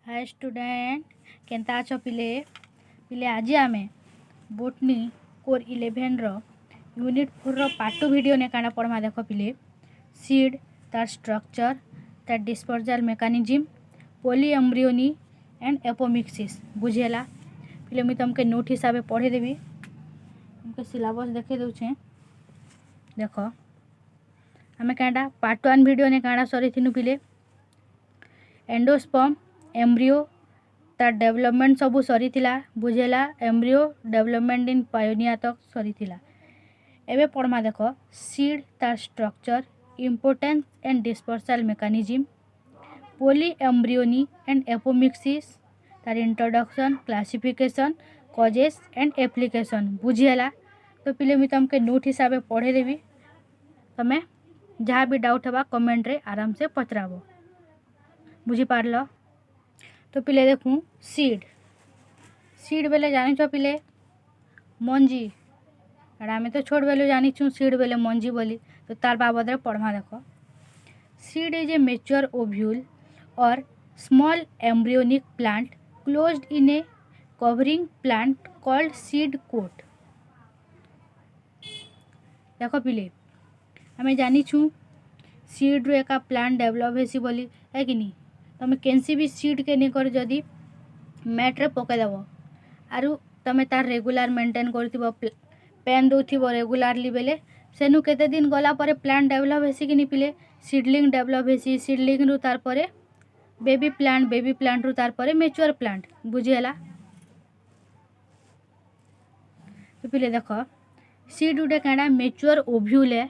Hi student केनता अछ पिले पिले आज आमे बोटनी कोर 11 रो यूनिट 4 रो पार्ट 2 वीडियो ने काना पढ़मा देखो पिले सीड तार स्ट्रक्चर तार dispersal mechanism polyembryony and apomixis बुझेला पिले मुई तुमके नोट हिसाब से पढ़े देबी तुमके सिलेबस देखे दउछे देखो आमे कांडा पार्ट 1 वीडियो ने काना सरी थिनु पिले एंडोस्पर्म एम्ब्रियो तार डेवलपमेंट सबू सरी थिला बुझेला एम्ब्रियो डेवलपमेंट इन पायोनिया तक सरी थिला एबे पढ़मा देखो सीड तार structure importance and dispersal mechanism polyembryony and apomixis तार introduction classification causes and application बुझेला तो पिले मुई तुमके नोट हिसाब से पढ़े देबी तमे जहाँ भी डाउट हवा कमेंट रे आराम से पचराबो बुझी पारलो तो पिले देखूँ सीड सीड बेले जानी छो पिले मंजी एटा आमे तो छोट बेले जानी छू सीड बेले मंजी बोली तो तार बाबद रे पढ़मा देखो seed is a mature ovule और small embryonic plant closed in a covering plant called seed coat देखो पिले आमे जानी छू सीड रो एका प्लांट डेवलप हेसी बोली है कि नहीं तमे केनसी भी सीड के नहीं कर जदी मैट रे पके देबो आरु तमे तार रेगुलर मेंटेन करथिबो पेन दोथिबो रेगुलरली बेले सेनु केते दिन गला परे प्लांट डेवलप हेसी कि नहीं पिले सीडलिंग डेवलप हेसी सीडलिंग रु तार परे बेबी प्लांट रु तार परे मैच्योर प्लांट बुझियला तो पिले देखो सीड उडे कांडा मैच्योर ओव्यूल है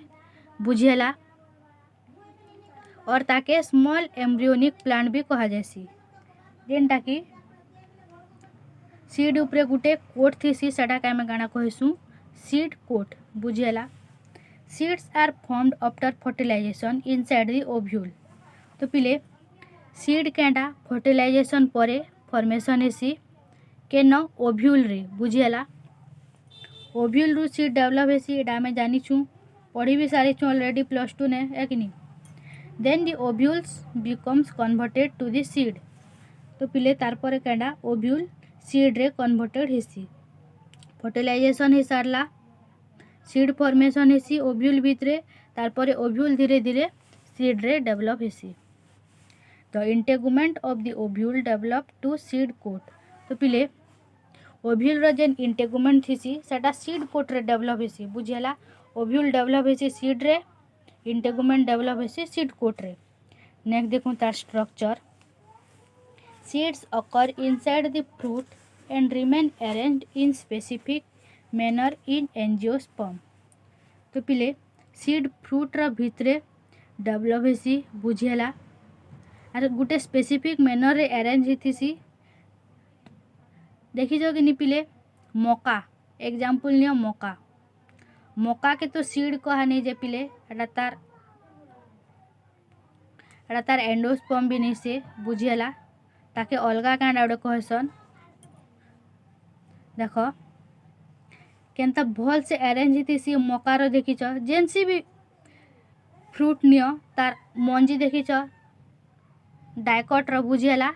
बुझियला और ताके स्मॉल एम्ब्रियोनिक प्लांट भी कहा जायसी जेनटा कि सीड उपरे गुटे कोट थीसी सेटा के आमे गाना कहिसु सीड कोट बुझियला seeds are formed after fertilization inside the ovule तो पिले सीड केंडा फर्टिलाइजेशन परे फॉर्मेशन हेसी केन ओव्यूल रे बुझियला ओव्यूल रु सीड डेवलप हेसी एटा आमे जानी छु पढ़ी भी सारी छु ऑलरेडी +2 ने है कि नहीं then the ovules becomes converted to the seed तो पिले तार परे केंडा ओव्यूल सीड रे कन्वर्टेड हेसी फर्टिलाइजेशन हे सारला सीड फॉर्मेशन हेसी ओव्यूल भितरे तार परे ओव्यूल धीरे धीरे सीड रे डेवलप हेसी the integument of the ovule develop to seed coat तो पिले ओव्यूल रो जेन इंटेगुमेंट थीसी सेटा सीड कोट रे डेवलप हेसी बुझियला ओव्यूल डेवलप हेसी सीड रे इंटेगुमेंट डेवलप हेसी सीड कोट रे नेक्स्ट देखूँ तार structure seeds occur inside the fruit and remain arranged in specific manner in angiosperm तो पिले सीड फ्रूट रा भितरे डेवलप हेसी बुझियला आर गुटे स्पेसिफिक मैनर रे अरेंज हेथिसी देखी जो कि नहीं पिले मका एग्जांपल नियो मका मका के तो सीड कहा नहीं जे पिले एटा तार एंडोस्पर्म भी नहीं से बुझियला ताके अलगा कांडा उडे कहसन देखो केनता भल से अरेंज हितिसी मकार देखिच जेनसी भी फ्रूट नियो तार मंजी देखिच डायकट रो बुझियला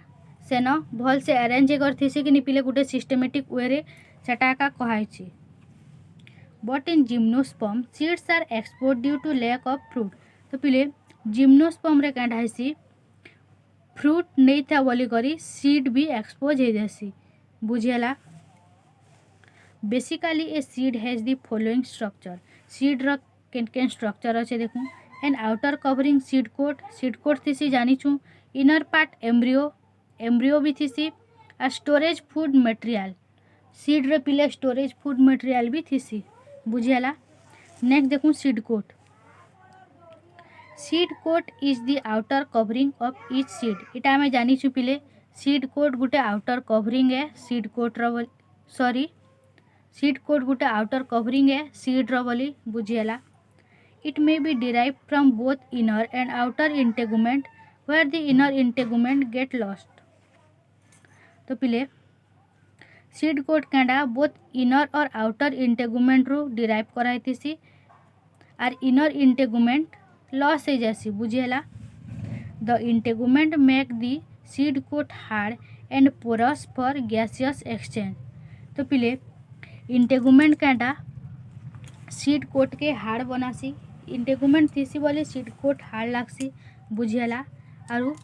सेन भल से अरेंज करथिसी कि नि पिले गुटे सिस्टमेटिक वे रे सेटा का कहाइछि but in gymnosperm seeds are exposed due to lack of fruit तो पिले जिम्नोस्पर्म रे कांडा हेसी फ्रूट नहीं था बोली करी सीड भी एक्सपोज हो जासी बुझियला basically a seed has the following structure seed रो केन स्ट्रक्चर अच्छे देखूँ and outer covering seed coat थीसी जानी छू इनर पार्ट एम्ब्रियो भी थीसी आ स्टोरेज फूड मटेरियल सीड रे पिले स्टोरेज फूड मटेरियल भी थीसी बुझियला नेक्स्ट देखूँ seed coat is the outer covering of each seed इटा आमे जानी छु पिले सीड कोट गुटे आउटर कवरिंग है सीड कोट गुटे आउटर कवरिंग है सीड रो बोली बुझियला it may be derive from both inner and outer integument where the inner integument get lost तो पिले सीड कोट कांडा बोथ इनर और आउटर इंटेगुमेंट रु डिराइव कराइतिसी आर इनर इंटेगुमेंट लॉस हो जासी बुझियला the integument make the seed coat hard and porous for gaseous exchange. तो पिले इंटेगुमेंट कैंटा सीड कोट के हार्ड बनासी, इंटेगुमेंट थीसी बोले सीड कोट हार्ड लागसी बुझेला। आरु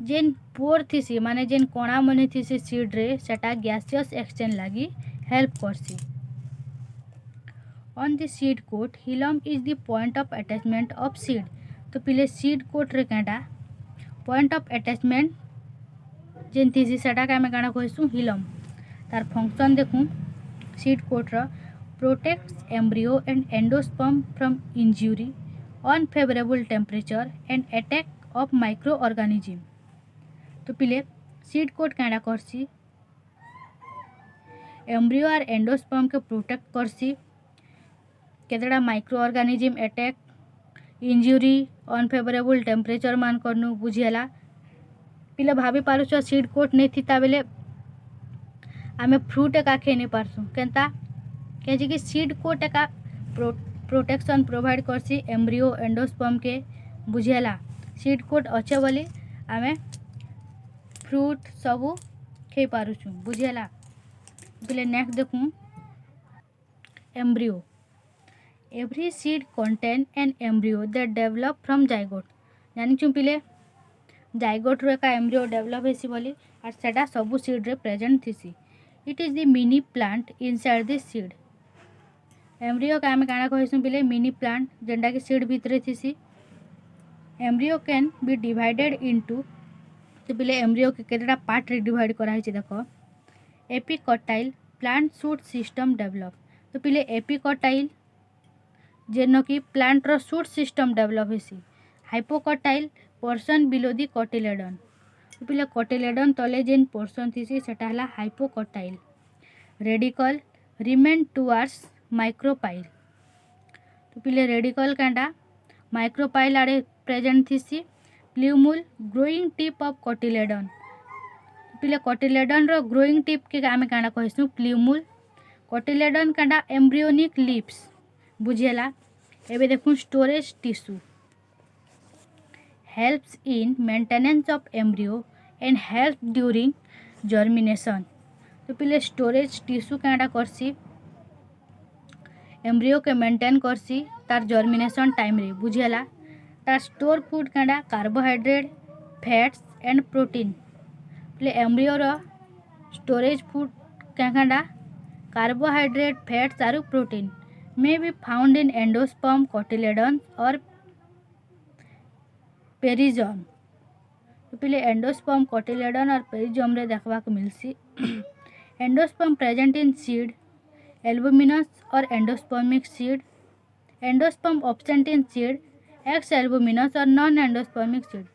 जेन पोर थीसी माने जेन कोणा मने थीसी सीड रे सेटा गैसियस एक्सचेंज लागी हेल्प करसी। On the seed coat hilum is the point of attachment of seed. तो पिले सीड कोट रे कैंटा पॉइंट ऑफ अटैचमेंट जेन थीसी सेटा के आमे काना कहसु हिलम। तार फंक्शन देखूं सीड कोट रो protects embryo and endosperm from injury, unfavourable temperature and attack of microorganism. तो पिले सीड कोट कैंडा करसी एम्ब्रियो और एंडोस्पर्म के प्रोटेक्ट करसी केतड़ा microorganism attack injury unfavourable temperature मान करनु बुझेला। पिले भाभी पारुछ सीड कोट नहीं थी बेले आमे फ्रूट एका खे नहीं पारसु केनता कि सीड कोट एका प्रोटेक्शन प्रोवाइड करसी एम्ब्रियो एंडोस्पर्म के बुझेला। सीड कोट अच्छे बोली आमे फ्रूट सबू खे पारुछु बुझेला। पिले नेक्स्ट देखूं embryo. Every seed contain an embryo that develop from zygote. जानिछु पिले जाइगोट रो एका एम्ब्रियो डेवलप हेसी बोली और सेटा सबू सीड रे present thesis. It is the mini plant inside the seed. Embryo का आमे काना कहसु पिले मिनी प्लांट जेंडा कि सीड भितरे thesis. Embryo can be divided into. तो पिले एम्ब्रियो के केतटा पार्ट रे डिवाइड करा हिची देखो। Epicotyl plant shoot system develop. तो पिले एपिकटाइल जेनो कि प्लांट रो शूट सिस्टम डेवलप हेसी। Hypocotyl portion below the cotyledon. तो पिले कोटिलेडन तले जेन पोर्शन थीसी सेटा हला hypocotyl. Radicle remain towards micropyle. तो पिले रेडिकल कांडा माइक्रोपाइल आड़े प्रेजेंट थीसी। Plumule growing tip of cotyledon. पिले कोटिलेडन रो ग्रोइंग टिप के आमे कांडा कहसु प्ल्यूमुल। कोटिलेडन कांडा एम्ब्रियोनिक लिप्स बुझेला। एबे देखूं storage tissue helps in maintenance of embryo and help during germination. तो पिले स्टोरेज टिश्यू कांडा करसी एम्ब्रियो के मेंटेन करसी तार जर्मिनेशन टाइम रे बुझेला। तार स्टोर फूड कांडा कार्बोहाइड्रेट फैट्स एंड प्रोटीन। पिले एम्ब्रियो रो स्टोरेज फूड कांडा कार्बोहाइड्रेट फैट्स आरु protein may be found in endosperm, cotyledons or perisperm. तो पिले एंडोस्पर्म कोटिलेडन और पेरिजोम रे देखवा को मिलसी। Endosperm present in seed albuminous और endospermic seed. Endosperm absent in seed exalbuminous और नॉन एंडोस्पर्मिक सीड।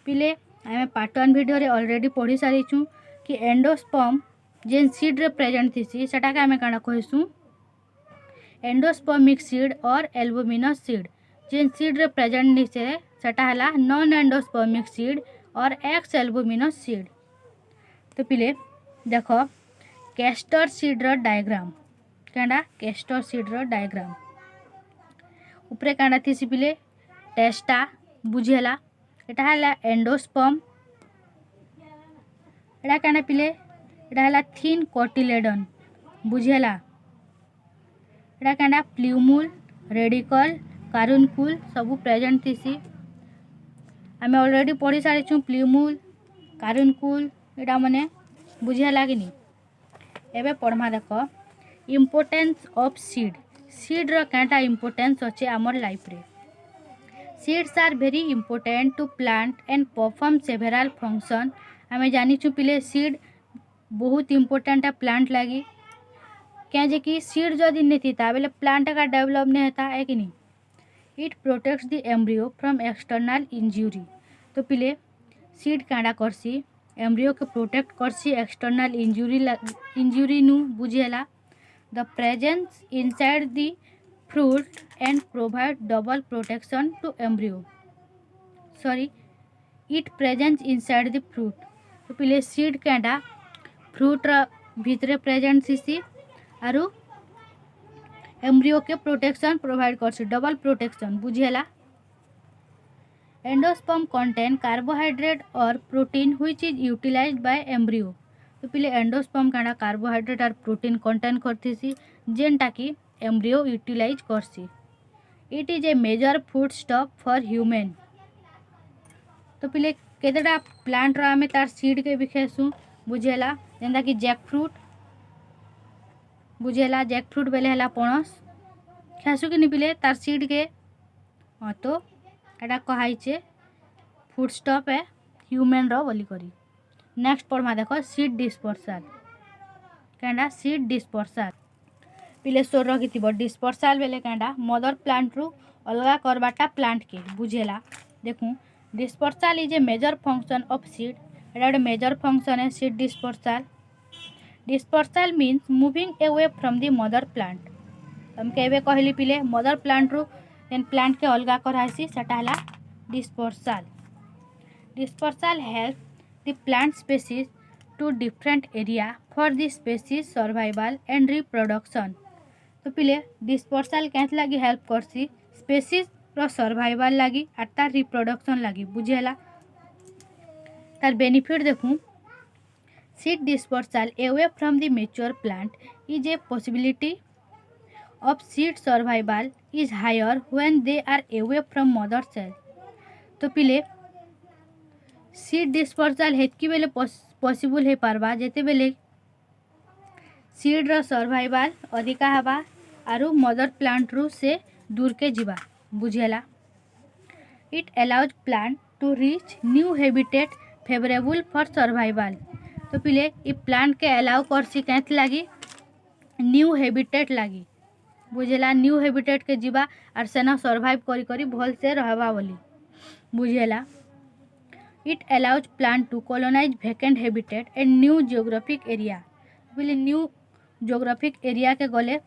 पिले आमे पार्ट 1 वीडियो रे ऑलरेडी पढ़ी सारिछु कि एंडोस्पर्म जेन सीड रे प्रेजेंट थीसी सेटा के आमे काना कहसु एंडोस्पर्मिक सीड और एल्बुमिनस सीड। जेन सीड रे प्रेजेंट निसे सेटा हला नॉन एंडोस्पर्मिक सीड और एक्स एल्बुमिनस सीड। तो पिले देखो कैस्टर सीड रो डायग्राम कांडा कैस्टर सीड रो डायग्राम ऊपरे कांडा थीसी पिले टेस्टा बुझेला। एटा हला एंडोस्पर्म। एटा कांडा पिले एटा हला थिन कोटिलेडन बुझेला। एटा कांडा प्ल्यूमुल रेडिकल कारुनकुल सबू प्रेजेंट थीसी। आमे ऑलरेडी पढ़ी सारिछु प्ल्यूमुल कारुनकुल एटा मने बुझेला कि नी। एबे पढ़मा देखो इम्पोर्टेंस ऑफ सीड। सीड रो कांटा इम्पोर्टेंस अच्छे आमर लाइफ रे। Seeds are very important to plant and perform several function. आमे जानिछु पिले सीड बहुत इम्पोर्टेंट है प्लांट लगी क्या जे कि सीड जदि नहीं थी बेले प्लांट का डेवलप नहीं होता है कि नहीं। It protects the embryo from external injury. तो पिले सीड कांडा करसी एम्ब्रियो के प्रोटेक्ट करसी एक्सटर्नल इंजुरी नु बुझेला। The presence inside the fruit and provide double protection to embryo. Sorry it presence inside the fruit. तो पिले सीड कांडा फ्रूट रा भीतरे प्रेजेंट थीसी आरु एम्ब्रियो के प्रोटेक्शन प्रोवाइड करसी डबल प्रोटेक्शन बुझेला। एंडोस्पर्म कंटेन कार्बोहाइड्रेट और protein which is utilized by embryo. तो पिले एंडोस्पर्म कांडा कार्बोहाइड्रेट और प्रोटीन कंटेन करथिसी जेनटा कि एम्ब्रियो यूटिलाइज करसी। It is a major food stock for human. तो पिले केतेटा प्लांट रो आमे तार सीड के भी खेसु बुझेला जेंदा कि जैकफ्रूट बुझेला जैकफ्रूट बेले हला पणस खेसु कि नि पिले तार सीड के। हाँ तो एटा कहाइचे फूड स्टॉक है ह्यूमन रो बोली करी। नेक्स्ट पढ़मा देखो सीड डिस्पर्सल केंडा सीड डिस्पर्सल पिले सोर रखिथिबो डिस्पर्सल बेले केंडा मदर प्लांट रु अलगा करबाटा प्लांट के बुझेला। देखूँ dispersal is a major function of seed एटा गोटे मेजर फंक्शन है seed dispersal. Dispersal means moving away from the mother plant. तुमके एबे कहली पिले मदर प्लांट रु जेन प्लांट के अलगा कराइसी सेटा हला dispersal. Dispersal help the plant species to different area for the species survival and reproduction. तो पिले डिस्पर्सल कैंथ लगी हेल्प करसी स्पीसीज रो सर्वाइवल लगी और तार रिप्रोडक्शन लगी बुझेला। तार बेनिफिट देखूँ seed dispersal away from the mature plant is a possibility of seed survival is higher when they are away from mother cell। तो पिले सीड डिस्पर्सल हेतकी बेले पॉसिबल हो पारबा जेते बेले सीड रो सर्वाइवल अधिका हवा आरु मदर प्लांट रु से दूर के जीवा बुझेला। It allows plant to reach new habitat favourable for survival. तो पिले इ प्लांट के अलाउ करसी कैंथ लगी न्यू हैबिटेट लगी बुझेला। न्यू हैबिटेट के जीवा और सेना सर्वाइव करी करी भल से रहबा बोली बुझेला। It allows plant to colonise vacant habitat and new geographic area. बोले न्यू जियोग्राफिक एरिया के गले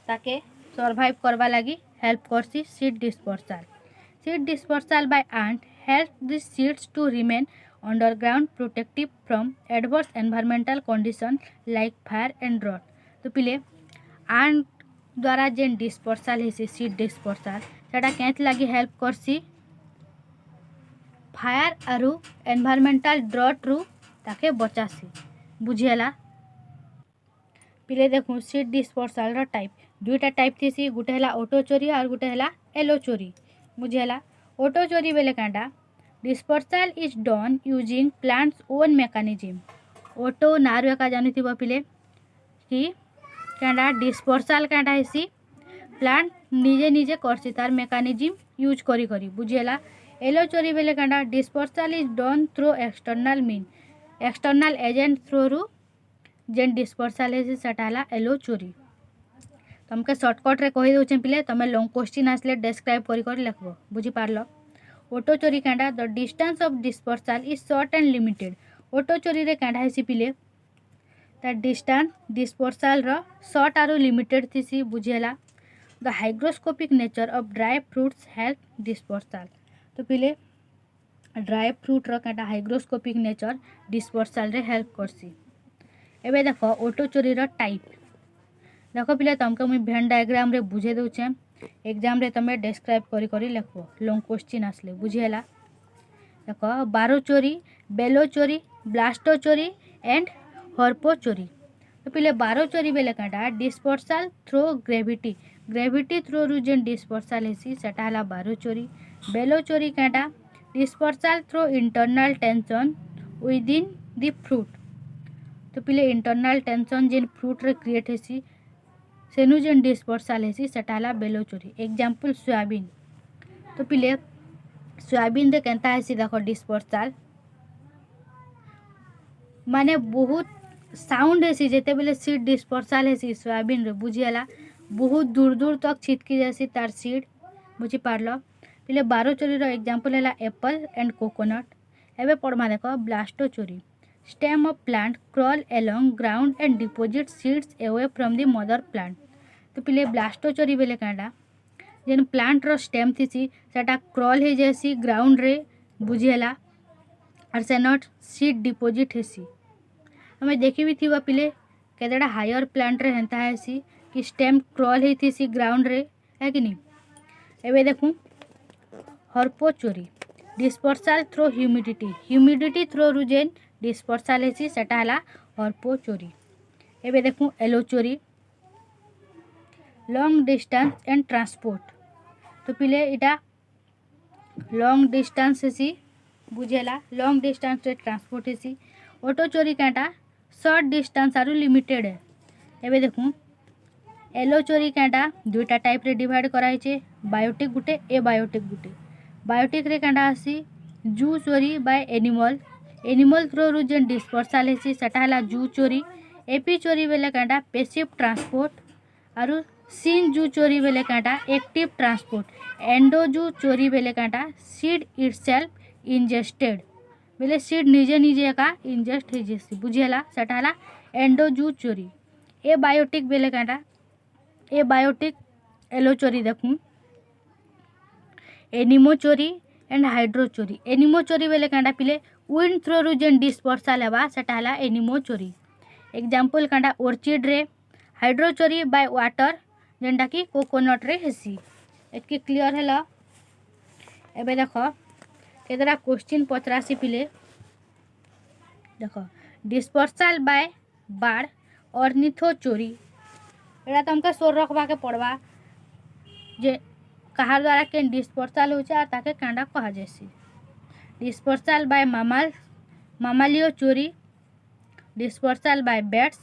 ताके सर्वाइव करवा लगी हेल्प करसी seed dispersal. Seed dispersal by ant help the seeds to remain underground protective from adverse environmental condition like fire and drought. तो पिले ant द्वारा जेन डिस्पर्सल हेसी सीड डिस्पर्सल सेटा कैंथ लगी हेल्प करसी फायर आरु एनवायरमेंटल ड्रॉट रु ताके बचासी बुझेला। पिले देखूँ सीड डिस्पर्सल रो टाइप दुईटा टाइप थीसी गुटे हला ऑटो चोरी और गुटे हला एलो चोरी बुझेला। ऑटो चोरी बेले Kanda dispersal is done using plants own mechanism. Auto नार का जानिथिबो पिले कि कांडा डिस्पर्सल कांडा हेसी प्लांट निजे निजे करसी तार मेकानिज्म यूज करी करी बुझेला। एलो चोरी बेले Kanda dispersal is done through external mean external agent through रु जेन डिस्पर्सल हेसी सेटा हला एलो चोरी। तुमके शॉर्टकट रे कहि दउछे पिले तमे लॉन्ग क्वेश्चन आसले डिस्क्राइब करी करी लिखबो बुझी पारलो। ऑटो चोरी कांडा the distance of dispersal is short and limited. Autochory रे कांडा हेसी पिले द डिस्टेंस डिस्पर्सल रो शॉर्ट आरु लिमिटेड थीसी बुझेला। The hygroscopic nature of dry fruits help dispersal. तो पिले ड्राई फ्रूट रो कांडा हाइग्रोस्कोपिक नेचर डिस्पर्सल रे हेल्प करसी। एबे देखो ऑटो चोरी रो टाइप देखो पिले तुमके मुई भेन डायग्राम रे बुझे दउछे एग्जाम रे तमे डिस्क्राइब करी करी लिखबो लॉन्ग क्वेश्चन आसले बुझेला। देखो बारो चोरी बेलो चोरी ब्लास्टो चोरी एंड हर्पो चोरी। तो पिले बारो चोरी बेले Kanda dispersal through gravity gravity through रु जेन डिस्पर्सल हेसी सेटा हला बारो चोरी। बेलो चोरी Kanda dispersal through internal tension within the fruit. तो पिले इंटरनल टेंशन जेन फ्रूट रे क्रिएट हेसी सेनु जेन डिस्पर्सल हेसी सेटा हला बेलो चोरी। Example soybean. तो पिले सोयाबीन रे केंता हेसी देखो डिस्पर्सल माने बहुत साउंड हेसी जेते बेले सीड डिस्पर्सल हेसी सोयाबीन रे बुझियाला बहुत दूर दूर तक छिटकी जासी तार सीड बुझी पारलो। पिले बारो चोरी रो एग्जांपल हला एप्पल एंड कोकोनट। एबे पढ़मा देखो ब्लास्टो चोरी stem of plant crawl along ground and deposit seeds away from the mother plant. तो पिले ब्लास्टो चोरी बेले कांडा जेन प्लांट रो स्टेम थीसी सेटा क्रॉल हे जासी ग्राउंड रे बुझेला और से नट सीड डिपोजिट हेसी। हमें देखी भी थी पिले केतेटा हायर प्लांट रे हेंता हेसी कि स्टेम क्रॉल हे थीसी ग्राउंड रे है कि नहीं। एबे देखूँ हर्पो चोरी डिस्पर्साल थ्रो ह्यूमिडिटी थ्रो रु जेन डिस्पर्साल हेसी सेटा हला हर्पो चोरी। एबे देखूँ एलो चोरी लॉन्ग डिस्टेंस एंड ट्रांसपोर्ट। तो पिले इटा लॉन्ग डिस्टेंस हेसी बुझेला लॉन्ग डिस्टेंस रे ट्रांसपोर्ट हेसी। ऑटो चोरी काटा शॉर्ट डिस्टेंस आरु लिमिटेड है। एबे देखूँ एलो चोरी काटा दुईटा टाइप रे डिवाइड कराई छे बायोटिक गुटे ए बायोटिक गुटे। बायोटिक रे काटा आसी जू चोरी बाय एनिमल थ्रो रु जेन डिस्पर्साल हेसी सेटा हला जू चोरी। एपी चोरी बेले काटा पेसिव ट्रांसपोर्ट आरु सीन जू चोरी बेले काटा एक्टिव ट्रांसपोर्ट। एंडो जू चोरी बेले काटा सीड इटसेल्फ इंजेस्टेड बेले सीड निजे निजे का इंजेस्ट हे जेसी बुझेला सेटा हला एंडो जू चोरी। ए बायोटिक बेले काटा ए बायोटिक एलो चोरी देखूँ एनिमो चोरी एंड हाइड्रो चोरी। एनिमो चोरी बेले काटा पिले विंड थ्रो रु जेन डिस्पर्साल हेबा सेटा हला एनिमो चोरी। एग्जांपल काटा ऑर्चिड रे हाइड्रो चोरी बाय वाटर जेनटा कि कोकोनट रे हेसी। एतकी क्लियर हैला। एबे देखो केतरा क्वेश्चन पचरासी पिले देखो डिस्पर्साल बाय बाड़ ऑर्निथो चोरी एटा तुमके सोर रखबा के पड़वा जे कहार द्वारा केन डिस्पर्साल होचे और ताके कांडा कहा जैसी। डिस्पर्साल बाय मामालियो चोरी डिस्पर्साल बाय बैट्स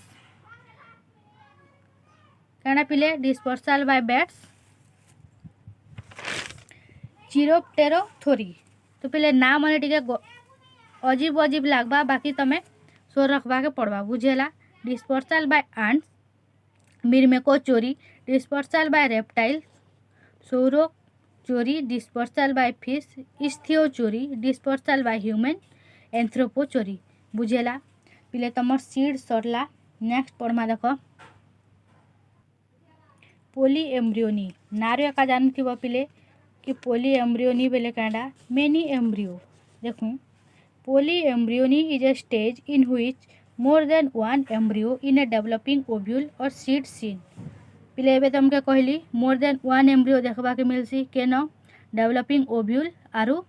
कांडा पिले डिस्पर्साल बाय बैट्स चिरोप्टेरोथोरी। तो पिले ना मने टिके अजीब अजीब लागबा बाकी तमे सोर रखबा के पड़वा बुझेला। डिस्पर्साल बाय आंट्स मिरमेको चोरी डिस्पर्साल बाय रेप्टाइल सौरो चोरी डिस्पर्साल बाय फिश इस्थियो चोरी डिस्पर्साल बाय ह्यूमन एंथ्रोपो चोरी बुझेला। पिले तमर सीड सरला। नेक्स्ट पढ़मा देखो पोली एम्ब्रियोनी नारो एका जानथिबो पिले कि पोली एम्ब्रियोनी बेले कांडा मेनी एम्ब्रियो। देखूँ polyembryony is a stage in which more than one embryo in a developing ovule और सीड सीन। पिले एबे तुमके कहली मोर देन वन एम्ब्रियो देखबा के मिलसी केन डेवलपिंग ओव्यूल आरु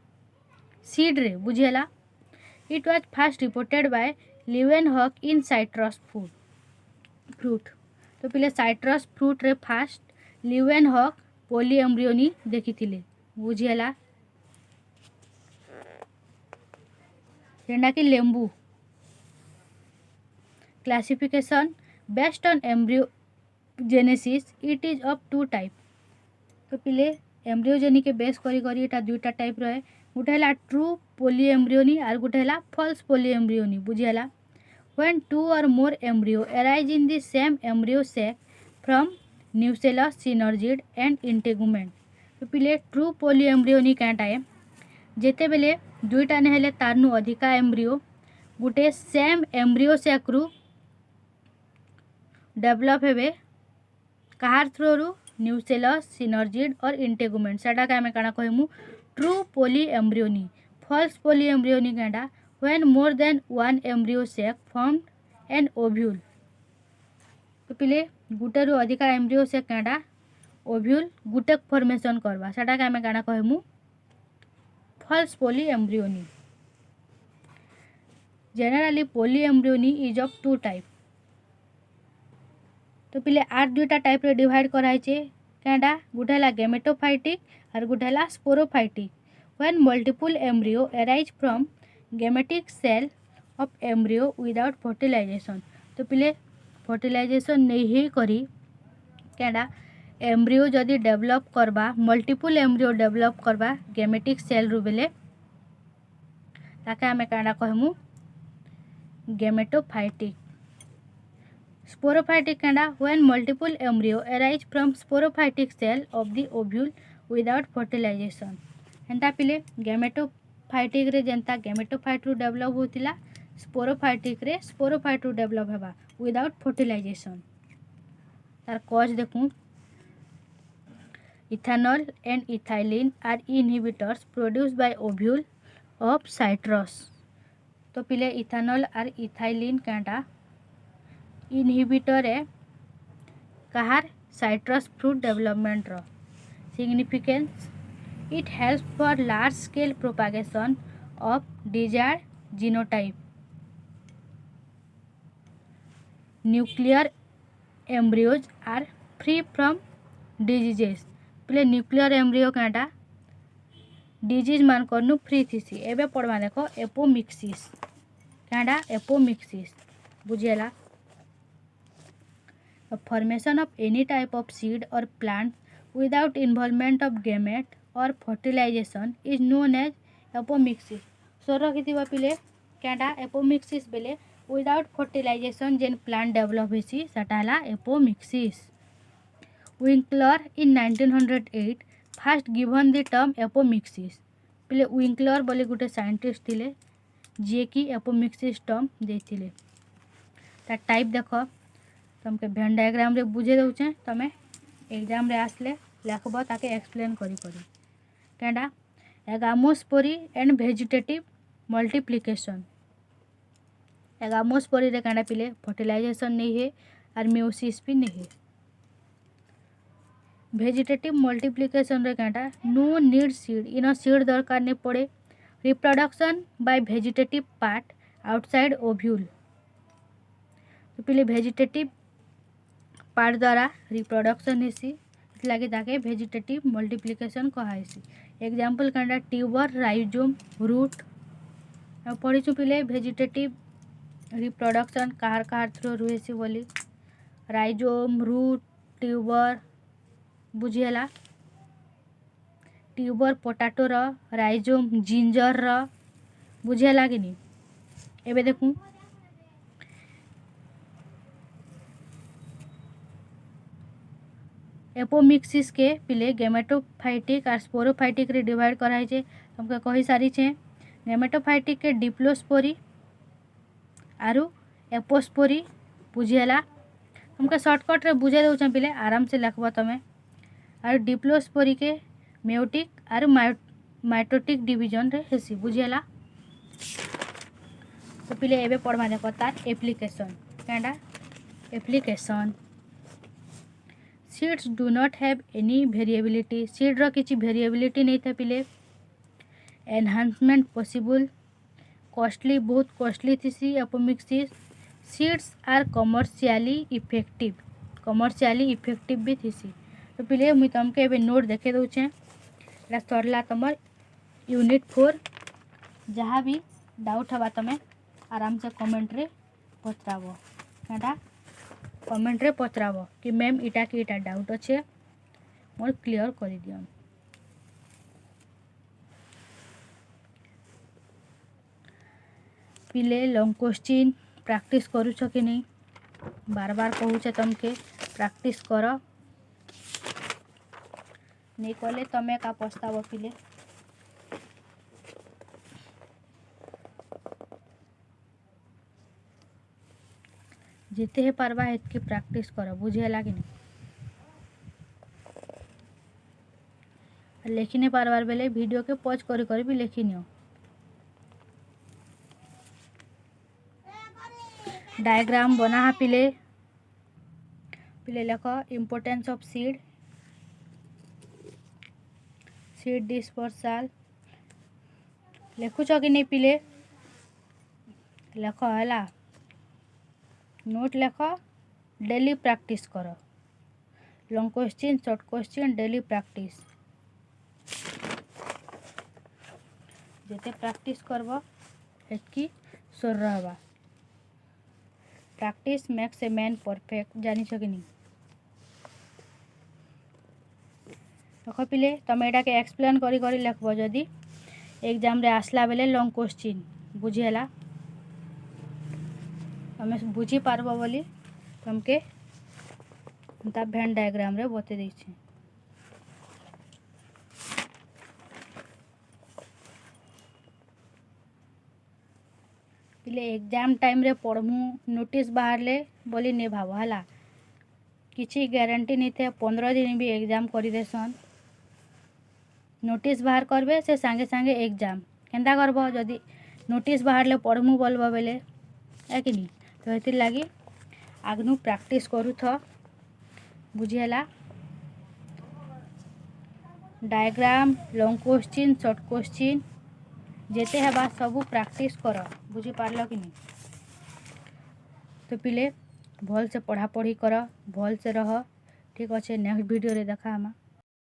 सीड रे बुझेला। It was first reported by Leeuwenhoek in citrus fruit. तो पिले साइट्रस फ्रूट रे फर्स्ट लीवेनहॉक पोली एम्ब्रियोनी देखिथिले बुझेला। जेंडा कि लेंबू classification based on embryogenesis it is of two type. तो पिले एम्ब्रियोजेनी के बेस करी करी एटा दुईटा टाइप रहे गोटे हला ट्रू पोली एम्ब्रियोनी और गोटे हला फॉल्स पोली एम्ब्रियोनी बुझेला। व्हेन टू और more embryo arise in the same embryo sac from nucellus synergid and integument. तो पिले ट्रू पोली एम्ब्रियोनी काटा है जेते बेले दुईटा ने हेले तारनु अधिका एम्ब्रियो गोटे सेम एम्ब्रियो सैक रु डेवलप हेबे कहार थ्रो रु न्यूसेलस सिनर्जिड और इंटेगुमेंट सेटा के आमे काना कहमु true polyembryony. False polyembryony काटा when more than one embryo sac formed in ovule. तो पिले गुटे रु अधिका एम्ब्रियो सैक काटा ओव्यूल गुटे फॉर्मेशन करवा सेटा के आमे काना कहमु false polyembryony. Generally polyembryony is of two type. तो पिले आठ दुईटा टाइप रे डिवाइड कराई छे कांडा गुटे हला गेमेटोफाइटिक और गुटे हला sporophytic. When multiple embryo arise from gametic cell of embryo without fertilization. तो पिले फर्टिलाइजेशन नहीं ही करी कांडा एम्ब्रियो जदि डेवलप करबा मल्टीपल एम्ब्रियो डेवलप करबा गेमेटिक सेल रु बेले ताके आमे कांडा कहमु गेमेटोफाइटिक। स्पोरोफाइटिक कांडा when multiple embryo arise from sporophytic cell of the ovule without fertilization. हेंता पिले गेमेटोफाइटिक रे जेंता गेमेटोफाइट रु डेवलप होतिला स्पोरोफाइटिक रे स्पोरोफाइट रु डेवलप हेबा विदाउट फर्टिलाइजेशन। तार कॉज देखूँ ethanol and ethylene are inhibitors produced by ovule of citrus. तो पिले इथेनॉल और इथाइलिन कांटा इनहिबिटर है कहार साइट्रस फ्रूट डेवलपमेंट रो significance It helps for large scale propagation of desired genotype. Nuclear embryos are free from diseases. पहले nuclear embryo काटा disease मान करनु फ्री थीसी. एबे पढ़वा देखो एपोमिक्सिस काटा एपोमिक्सिस बुझेला. The formation of any type of seed or plant without involvement of gamete or fertilization is known as apomixis. So रखिथिबा पिले काटा एपोमिक्सिस बेले विदाउट फर्टिलाइजेशन जेन प्लांट डेवलप हेसी सेटा हला apomixis. Winkler in 1908 fast given the term apomixis. पिले Winkler बोले गोटे scientist थिले जे कि एपोमिक्सिस टर्म देथिले. ता टाइप देखो तुमके भेन डायग्राम रे बुझे दउचे तमे एग्जाम रे आसले लिखबो ताके एक्सप्लेन करी करी. केडा एगामोस्पोरी एंड वेजिटेटिव मल्टीप्लिकेशन. एगामोस्पोरी रे कांडा पिले फर्टिलाइजेशन नहीं है और म्यूसिस भी नहीं है. वेजिटेटिव मल्टीप्लिकेशन रे कांडा no need seed in seed दरकार नहीं पड़े. Reproduction by vegetative part outside ovule. तो पिले वेजिटेटिव पार्ट द्वारा रिप्रोडक्शन हेसी लगे ताके वेजिटेटिव मल्टीप्लिकेशन कहाइसी. एग्जांपल कांडा ट्यूबर राइजोम रूट. पढ़ी पिले वेजिटेटिव रिप्रोडक्शन कार कार थ्रू रुहेसी बोली राइजोम रूट ट्यूबर बुझेला. ट्यूबर पोटाटो रो राइजोम जिंजर रो बुझेला कि नहीं. एबे देखूं एपोमिक्सिस के पिले गेमेटोफाइटिक और स्पोरोफाइटिक रे डिवाइड कराई छे. तुमके कही सारी छे गेमेटोफाइटिक के डिप्लोस्पोरी आरु एपोस्पोरी बुझेला. तुमके शॉर्टकट रे बुझे दउछ पिले आराम से लिखबो तमे. और डिप्लोस्पोरी के मेयोटिक और माइटोटिक डिवीजन रे हेसी बुझेला. तो पिले एबे पढ़वा देखो तार एप्लीकेशन कांडा application. Seeds do not have any variability. Seed रो किछि वेरिएबिलिटी नहीं था पिले. Enhancement possible. कॉस्टली बहुत कॉस्टली थी apomixis. Seeds are commercially effective. Commercially effective भी थी. तो पिले मुई तुमके एबे नोट देखे दउछे. एटा सरला तमर यूनिट 4. जहाँ भी डाउट हवा तमे आराम से कमेंट रे पचराबो. काटा कमेंट रे पचराबो कि मैम इटा कि इटा डाउट अच्छे मोर क्लियर कर दियन. पिले लॉन्ग क्वेश्चन प्रैक्टिस करूछ कि नहीं बार बार कहूचे तुमके प्रैक्टिस कर. नहीं कले तमे का पछताबो पिले. जिते है पारबा एतकी प्रैक्टिस कर बुझेला कि नहीं. लिखी नहीं पारबार बेले वीडियो के पॉज करी करी भी लिखी नियो. डायग्राम बना पिले पिले लिखो importance of seed. Seed dispersal लिखुच कि नहीं पिले लिख है. नोट लिख डेली प्रैक्टिस कर. Long question short question daily practice. जिते प्रैक्टिस करब हेतकी सोर रहबा. Practice makes a man perfect. जानी कि नहीं. देख पिले तुम एटा के एक्सप्लेन करी करी लिखब जदि एग्जाम रे आसला बेले लॉन्ग क्वेश्चन बुझेला. तुम बुझी पारब बोली तुमके ता भेन डायग्राम रे बते देछि. पिले एग्जाम टाइम रे पढ़मु नोटिस बाहर ले बोली नहीं भाव है. किसी गारंटी नहीं थे 15 दिन भी एग्जाम कर देसन. नोटिस बाहर करबे से सांगे सांगे एग्जाम केंता करब. जदि नोटिस बाहर ले पढ़मु बोलबो बेले है कि नहीं. तो ये लगी आगनु प्रैक्टिस करू था बुझेला. Diagram long question short question जेते हेबा सबू प्रैक्टिस कर बुझी पारल कि नहीं। तो पिले भल से पढ़ापढ़ी कर भल से रह। ठीक अच्छे नेक्स्ट वीडियो रे देखा हमा।